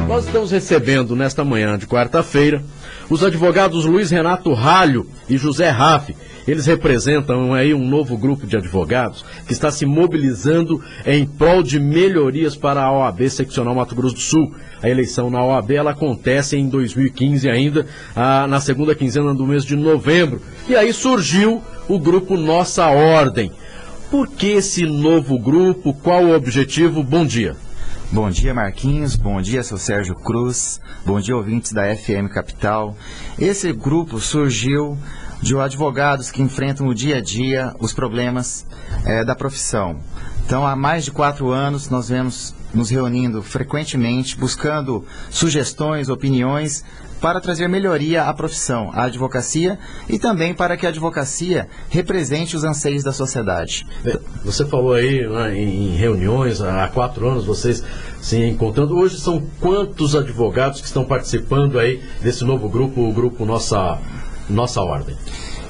Nós estamos recebendo nesta manhã de quarta-feira os advogados Luiz Renato Ralho e José Raff. Eles representam aí um novo grupo de advogados que está se mobilizando em prol de melhorias para a OAB Seccional Mato Grosso do Sul. A eleição na OAB ela acontece em 2015 ainda, na segunda quinzena do mês de novembro. E aí surgiu o grupo Nossa Ordem. Por que esse novo grupo? Qual o objetivo? Bom dia. Bom dia, Marquinhos. Bom dia, seu Sérgio Cruz. Bom dia, ouvintes da FM Capital. Esse grupo surgiu de advogados que enfrentam o dia a dia os problemas da profissão. Então, há mais de 4 anos, nós vemos nos reunindo frequentemente, buscando sugestões, opiniões, para trazer melhoria à profissão, à advocacia, e também para que a advocacia represente os anseios da sociedade. Você falou aí, né, em reuniões, há 4 anos vocês se encontrando. Hoje são quantos advogados que estão participando aí desse novo grupo, o grupo Nossa Ordem?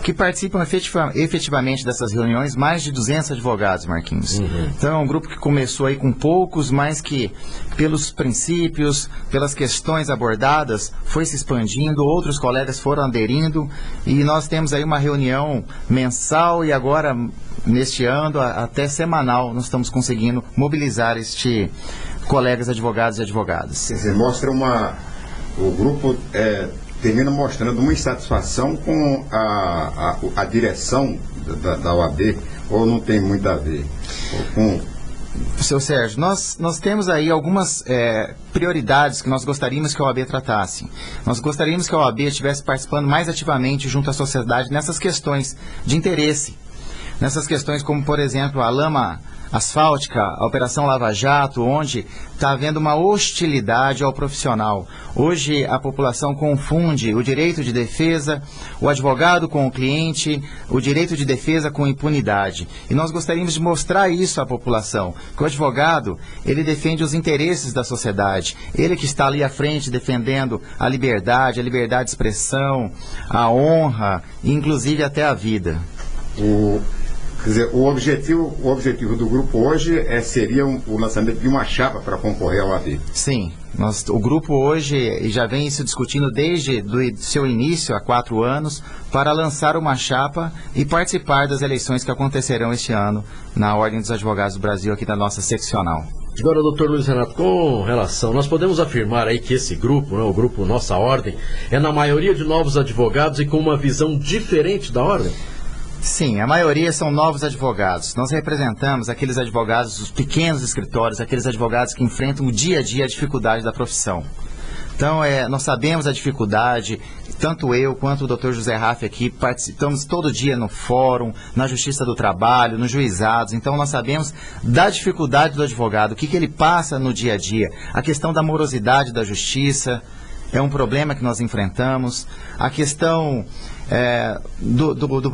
Que participam efetivamente dessas reuniões, mais de 200 advogados, Marquinhos. Então é um grupo que começou aí com poucos, mas que pelos princípios, pelas questões abordadas, foi se expandindo, outros colegas foram aderindo, e nós temos aí uma reunião mensal e agora, neste ano, até semanal, nós estamos conseguindo mobilizar colegas advogados e advogadas. Quer dizer, mostra o grupo termina mostrando uma insatisfação com a direção da OAB, ou não tem muito a ver com... Seu Sérgio, nós temos aí algumas prioridades que nós gostaríamos que a OAB tratasse. Nós gostaríamos que a OAB estivesse participando mais ativamente junto à sociedade nessas questões de interesse. Nessas questões como, por exemplo, a lama asfáltica, a Operação Lava Jato, onde está havendo uma hostilidade ao profissional. Hoje a população confunde o direito de defesa, o advogado com o cliente, o direito de defesa com impunidade. E nós gostaríamos de mostrar isso à população, que o advogado, ele defende os interesses da sociedade, ele que está ali à frente defendendo a liberdade de expressão, a honra, e inclusive até a vida. Quer dizer, o objetivo do grupo hoje seria o lançamento de uma chapa para concorrer ao OAB. Sim, o grupo hoje já vem se discutindo desde o seu início, há 4 anos, para lançar uma chapa e participar das eleições que acontecerão este ano na Ordem dos Advogados do Brasil, aqui da nossa seccional. Agora, doutor Luiz Renato, com relação, nós podemos afirmar aí que esse grupo, né, o grupo Nossa Ordem, é na maioria de novos advogados e com uma visão diferente da Ordem? Sim, a maioria são novos advogados. Nós representamos aqueles advogados dos pequenos escritórios, aqueles advogados que enfrentam o dia a dia a dificuldade da profissão. Então, nós sabemos a dificuldade, tanto eu quanto o Dr. José Raff aqui participamos todo dia no fórum, na Justiça do Trabalho, nos juizados. Então, nós sabemos da dificuldade do advogado, o que ele passa no dia a dia, a questão da morosidade da justiça. É um problema que nós enfrentamos. A questão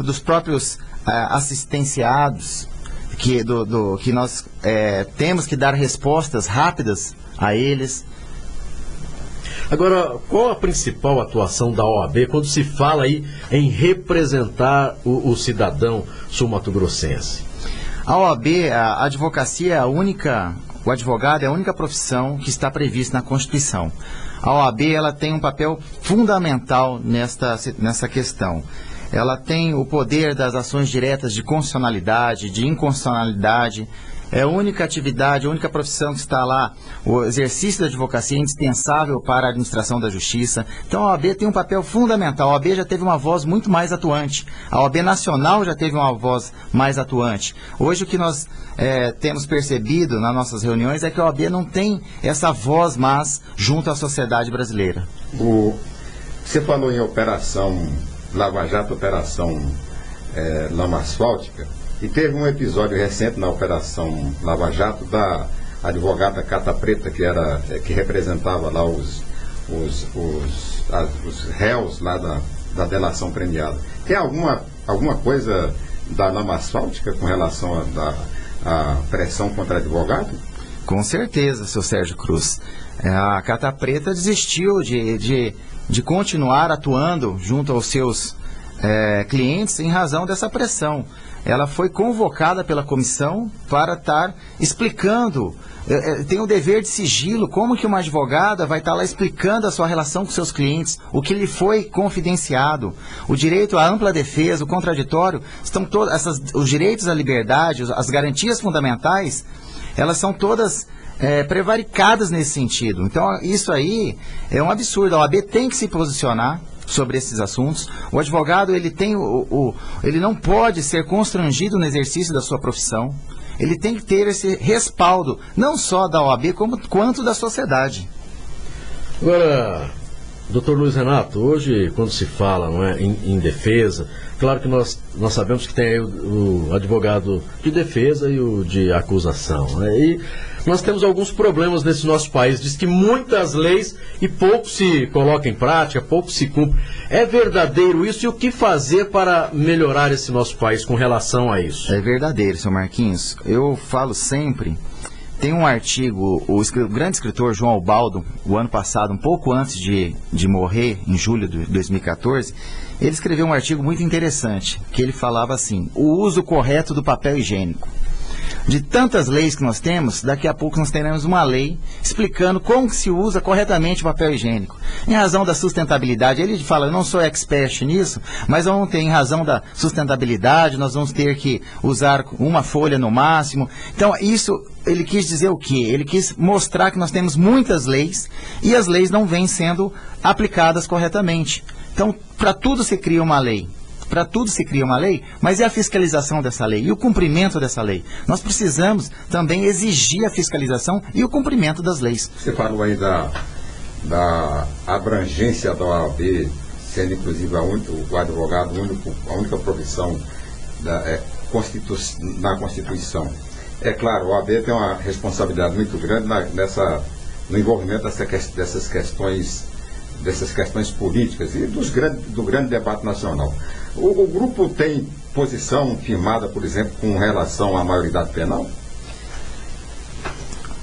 dos próprios assistenciados, que nós temos que dar respostas rápidas a eles. Agora, qual a principal atuação da OAB quando se fala aí em representar o cidadão sul-mato-grossense? A OAB, a advocacia o advogado é a única profissão que está prevista na Constituição. A OAB ela tem um papel fundamental nessa questão. Ela tem o poder das ações diretas de constitucionalidade, de inconstitucionalidade. É a única atividade, a única profissão que está lá. O exercício da advocacia é indispensável para a administração da justiça. Então a OAB tem um papel fundamental. A OAB já teve uma voz muito mais atuante. A OAB nacional já teve uma voz mais atuante. Hoje o que nós temos percebido nas nossas reuniões é que a OAB não tem essa voz mais junto à sociedade brasileira. Você falou em Operação Lava Jato, Operação Lama Asfáltica, e teve um episódio recente na Operação Lava Jato da advogada Cata Preta, que representava lá os réus lá da delação premiada. Tem alguma coisa da Lama Asfáltica com relação à pressão contra advogado? Com certeza, seu Sérgio Cruz. A Cata Preta desistiu de continuar atuando junto aos seus clientes em razão dessa pressão. Ela foi convocada pela comissão para estar explicando tem o dever de sigilo. Como que uma advogada vai estar lá explicando a sua relação com seus clientes, o que lhe foi confidenciado, o direito à ampla defesa, o contraditório, os direitos à liberdade, as garantias fundamentais, elas são todas prevaricadas nesse sentido. Então, isso aí é um absurdo. A OAB tem que se posicionar sobre esses assuntos. O advogado, ele não pode ser constrangido no exercício da sua profissão. Ele tem que ter esse respaldo, não só da OAB, quanto da sociedade. Agora, doutor Luiz Renato, hoje, quando se fala, não é, em defesa, claro que nós sabemos que tem aí o advogado de defesa e o de acusação, né? E nós temos alguns problemas nesse nosso país. Diz que muitas leis e pouco se coloca em prática, pouco se cumpre. É verdadeiro isso? E o que fazer para melhorar esse nosso país com relação a isso? É verdadeiro, seu Marquinhos. Eu falo sempre. Tem um artigo, o grande escritor João Ubaldo, o ano passado, um pouco antes de morrer, em julho de 2014, ele escreveu um artigo muito interessante, que ele falava assim: o uso correto do papel higiênico. De tantas leis que nós temos, daqui a pouco nós teremos uma lei explicando como se usa corretamente o papel higiênico. Em razão da sustentabilidade, ele fala, eu não sou expert nisso, mas vamos ter, em razão da sustentabilidade, nós vamos ter que usar uma folha no máximo. Então, isso, ele quis dizer o quê? Ele quis mostrar que nós temos muitas leis e as leis não vêm sendo aplicadas corretamente. Então, para tudo se cria uma lei. Para tudo se cria uma lei, mas e a fiscalização dessa lei? E o cumprimento dessa lei? Nós precisamos também exigir a fiscalização e o cumprimento das leis. Você falou aí da abrangência da OAB, sendo inclusive o advogado único, a única profissão na Constituição. É claro, a OAB tem uma responsabilidade muito grande no envolvimento dessas questões políticas e do grande debate nacional. O grupo tem posição firmada, por exemplo, com relação à maioridade penal?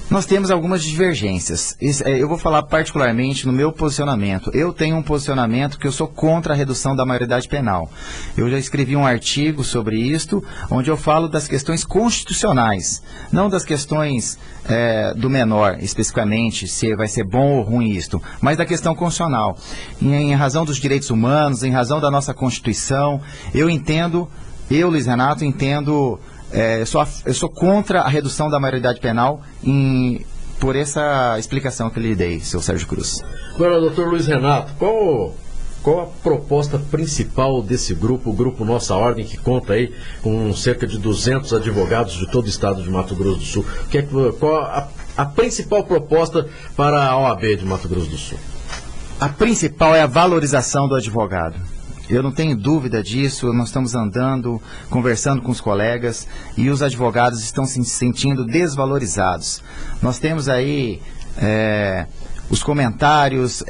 Nós temos algumas divergências. Eu vou falar particularmente no meu posicionamento. Eu tenho um posicionamento que eu sou contra a redução da maioridade penal. Eu já escrevi um artigo sobre isto, onde eu falo das questões constitucionais, não das questões do menor, especificamente, se vai ser bom ou ruim isto, mas da questão constitucional. Em razão dos direitos humanos, em razão da nossa Constituição, eu, Luiz Renato, entendo... Eu sou contra a redução da maioridade penal por essa explicação que eu lhe dei, seu Sérgio Cruz. Agora, doutor Luiz Renato, qual a proposta principal desse grupo, o Grupo Nossa Ordem, que conta aí com cerca de 200 advogados de todo o estado de Mato Grosso do Sul? Qual a principal proposta para a OAB de Mato Grosso do Sul? A principal é a valorização do advogado. Eu não tenho dúvida disso, nós estamos andando, conversando com os colegas e os advogados estão se sentindo desvalorizados. Nós temos aí os comentários,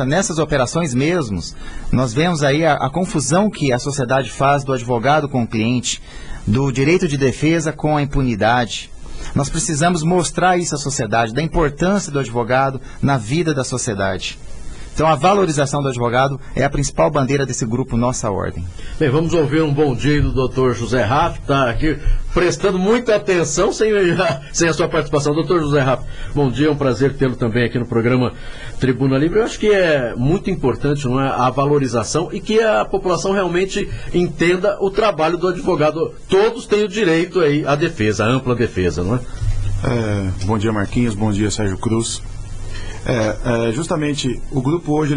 nessas operações mesmos, nós vemos aí a confusão que a sociedade faz do advogado com o cliente, do direito de defesa com a impunidade. Nós precisamos mostrar isso à sociedade, da importância do advogado na vida da sociedade. Então, a valorização do advogado é a principal bandeira desse grupo Nossa Ordem. Bem, vamos ouvir um bom dia do doutor José Raff, que está aqui prestando muita atenção sem a sua participação. Doutor José Raff, bom dia, é um prazer tê-lo também aqui no programa Tribuna Livre. Eu acho que é muito importante, não é, a valorização e que a população realmente entenda o trabalho do advogado. Todos têm o direito aí à defesa, à ampla defesa, não é? Bom dia, Marquinhos, bom dia, Sérgio Cruz. Justamente o grupo hoje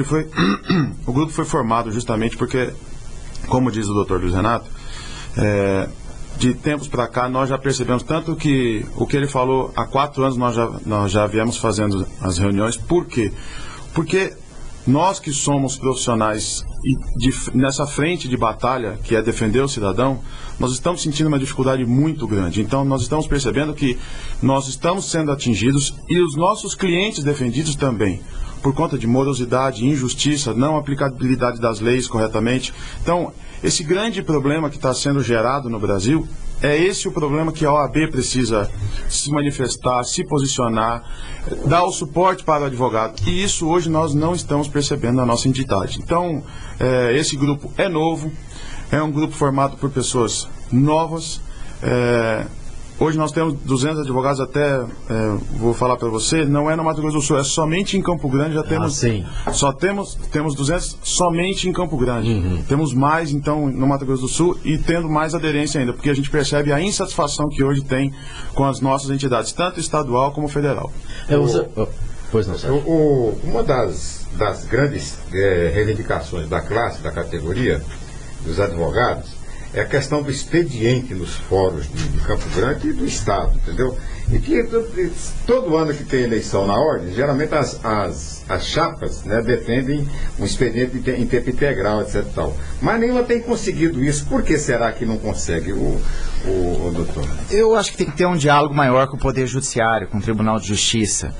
o grupo foi formado justamente porque, como diz o doutor Luiz Renato, de tempos para cá nós já percebemos tanto que o que ele falou há 4 anos nós já viemos fazendo as reuniões. Por quê? Porque nós que somos profissionais nessa frente de batalha, que é defender o cidadão, nós estamos sentindo uma dificuldade muito grande. Então, nós estamos percebendo que nós estamos sendo atingidos e os nossos clientes defendidos também, por conta de morosidade, injustiça, não aplicabilidade das leis corretamente. Então, esse grande problema que está sendo gerado no Brasil, é esse o problema que a OAB precisa se manifestar, se posicionar, dar o suporte para o advogado. E isso hoje nós não estamos percebendo na nossa entidade. Então, esse grupo é novo, é um grupo formado por pessoas novas. Hoje nós temos 200 advogados até, vou falar para você, não é no Mato Grosso do Sul, é somente em Campo Grande, já temos, temos 200 somente em Campo Grande. Temos mais, então, no Mato Grosso do Sul e tendo mais aderência ainda, porque a gente percebe a insatisfação que hoje tem com as nossas entidades, tanto estadual como federal. Pois não, Sérgio. Uma das grandes reivindicações da classe, da categoria, dos advogados, é a questão do expediente nos fóruns de Campo Grande e do Estado, entendeu? E que todo ano que tem eleição na ordem, geralmente as chapas, né, defendem um expediente em tempo integral, etc. Tal. Mas nenhuma tem conseguido isso. Por que será que não consegue, o doutor? Eu acho que tem que ter um diálogo maior com o Poder Judiciário, com o Tribunal de Justiça.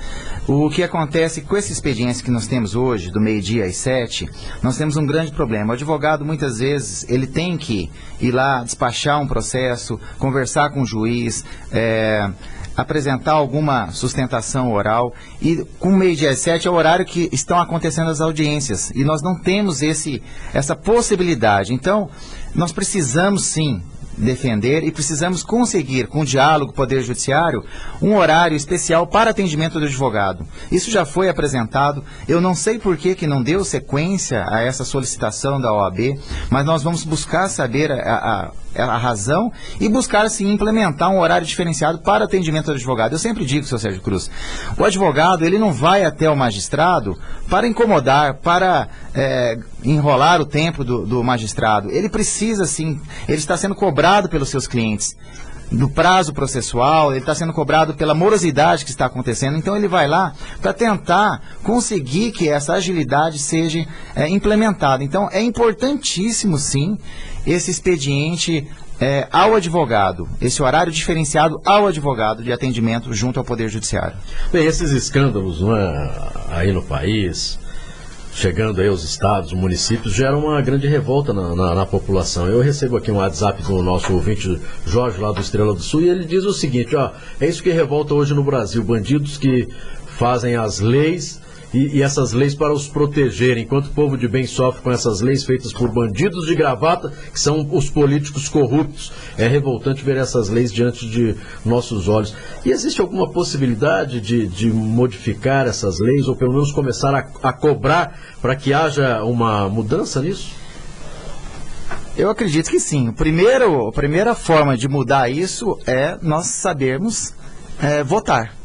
O que acontece com esse expediente que nós temos hoje, do meio-dia às 7, nós temos um grande problema. O advogado, muitas vezes, ele tem que ir lá despachar um processo, conversar com o juiz, apresentar alguma sustentação oral, e com meio-dia às 7 é o horário que estão acontecendo as audiências, e nós não temos essa possibilidade. Então, nós precisamos sim defender e precisamos conseguir, com o diálogo com o Poder Judiciário, um horário especial para atendimento do advogado. Isso já foi apresentado, eu não sei por que não deu sequência a essa solicitação da OAB, mas nós vamos buscar saber a razão e buscar, sim, implementar um horário diferenciado para atendimento do advogado. Eu sempre digo, seu Sérgio Cruz, o advogado, ele não vai até o magistrado para incomodar, para enrolar o tempo do magistrado. Ele precisa, sim, ele está sendo cobrado pelos seus clientes do prazo processual, ele está sendo cobrado pela morosidade que está acontecendo, então ele vai lá para tentar conseguir que essa agilidade seja implementada. Então é importantíssimo, sim, esse expediente ao advogado, esse horário diferenciado ao advogado de atendimento junto ao Poder Judiciário. Bem, esses escândalos, não é, aí no país, chegando aí aos estados, municípios, gera uma grande revolta na população. Eu recebo aqui um WhatsApp do nosso ouvinte Jorge, lá do Estrela do Sul, e ele diz o seguinte, é isso que revolta hoje no Brasil, bandidos que fazem as leis e essas leis para os protegerem, enquanto o povo de bem sofre com essas leis feitas por bandidos de gravata, que são os políticos corruptos. É revoltante ver essas leis diante de nossos olhos. E existe alguma possibilidade de modificar essas leis, ou pelo menos começar a cobrar para que haja uma mudança nisso? Eu acredito que sim. A primeira forma de mudar isso é nós sabermos votar.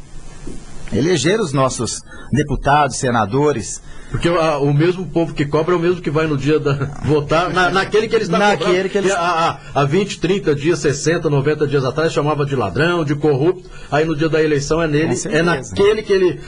Eleger os nossos deputados, senadores. Porque o mesmo povo que cobra é o mesmo que vai no dia votar, naquele que eles estão cobrando. Que há 20, 30 dias, 60, 90 dias atrás chamava de ladrão, de corrupto, aí no dia da eleição é nele, é naquele que ele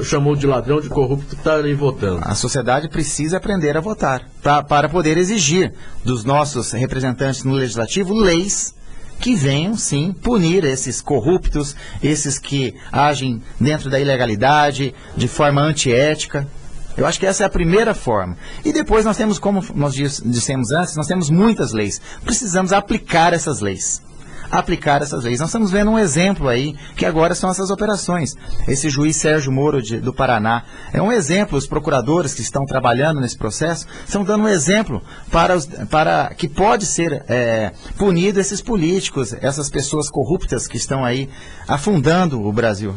chamou de ladrão, de corrupto, que está ali votando. A sociedade precisa aprender a votar, para poder exigir dos nossos representantes no legislativo leis que venham, sim, punir esses corruptos, esses que agem dentro da ilegalidade, de forma antiética. Eu acho que essa é a primeira forma. E depois nós temos, como nós dissemos antes, nós temos muitas leis. Precisamos aplicar essas leis. Nós estamos vendo um exemplo aí, que agora são essas operações. Esse juiz Sérgio Moro do Paraná é um exemplo. Os procuradores que estão trabalhando nesse processo estão dando um exemplo para que pode ser punido esses políticos, essas pessoas corruptas que estão aí afundando o Brasil.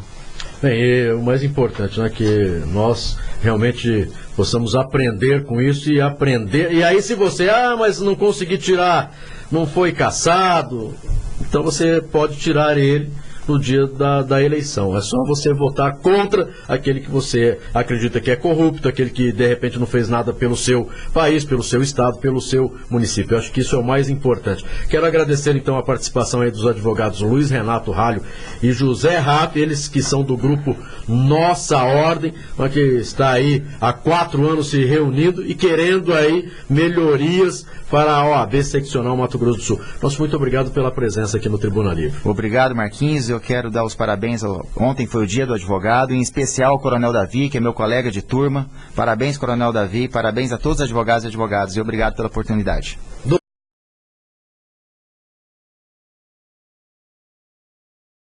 Bem, e o mais importante, né, que nós realmente possamos aprender com isso e aprender. E aí, se você, mas não consegui tirar, não foi cassado, então você pode tirar ele no dia da eleição. É só você votar contra aquele que você acredita que é corrupto, aquele que de repente não fez nada pelo seu país, pelo seu estado, pelo seu município. Eu acho que isso é o mais importante. Quero agradecer então a participação aí dos advogados Luiz Renato Ralho e José Raff, eles que são do grupo Nossa Ordem, que está aí há 4 anos se reunindo e querendo aí melhorias para a OAB seccional Mato Grosso do Sul. Nosso muito obrigado pela presença aqui no Tribuna Livre. Obrigado, Marquinhos. Eu quero dar os parabéns. Ontem foi o dia do advogado, em especial ao Coronel Davi, que é meu colega de turma. Parabéns, Coronel Davi. Parabéns a todos os advogados e advogadas. E obrigado pela oportunidade.